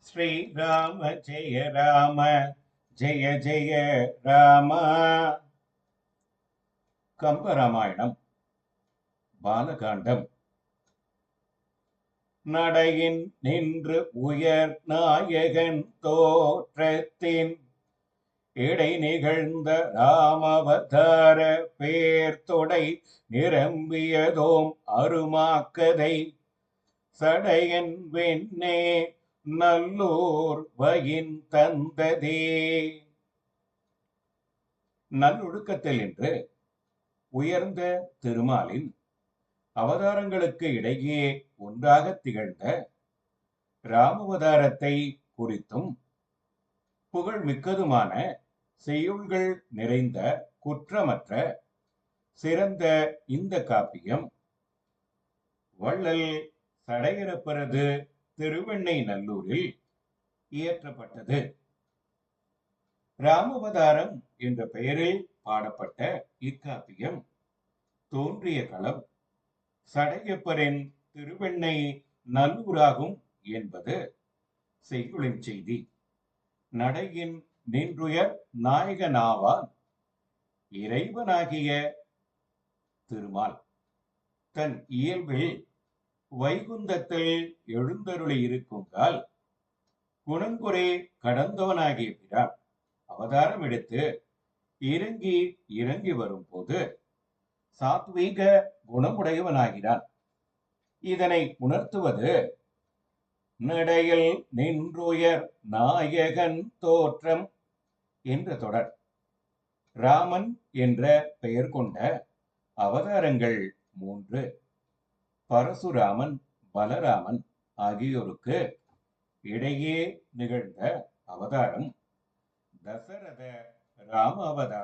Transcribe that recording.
ஸ்ரீராம ஜெய ராம ஜெய ஜெய ராம. கம்பராமாயணம் பாலகாண்டம். நடையின் நின்று உயர் நாயகன் தோற்றத்தின் இடை நிகழ்ந்த ராமவதார பேர்த்தொடை நிரம்பியதோம் அருமாக்கதை சடையன் வெண்ணே நல்லூர் வயின் தந்ததே. நல்லொழுக்கத்தில் என்று உயர்ந்த திருமாலின் அவதாரங்களுக்கு இடையே ஒன்றாக திகழ்ந்த ராமவதாரத்தை குறித்தும் புகழ்மிக்கதுமான செய்யுள்கள் நிறைந்த குற்றமற்ற சிறந்த இந்த காப்பியம் வள்ளல் சடையரப்பரது திருவெண்ணை நல்லூரில் இயற்றப்பட்டது. ராமவதாரம் என்ற பெயரில் பாடப்பட்ட இக்காப்பியம் தோன்றிய களம் சடையப்பரின் திருவெண்ணை நல்லூராகும் என்பது செய்யுளின் செய்தி. நடையின் நின்றுயர் நாயகனாவான் இறைவனாகிய திருமால் தன் இயல்பில் வைகுந்தத்தில் எழுந்தருளி இருக்குங்கால் குணங்குறை கடந்தவனாகிய பிரான் அவதாரம் எடுத்து இறங்கி இறங்கி வரும்போது சாத்வீக குணமுடையவனாகிறான். இதனை உணர்த்துவது நடையில் நின்றுயர் நாயகன் தோற்றம் என்ற தொடர். ராமன் என்ற பெயர் கொண்ட அவதாரங்கள் 3. பரசுராமன் பலராமன் ஆகியோருக்கு இடையே நிகழ்ந்த அவதாரம் தசரத ராம அவதாரம்.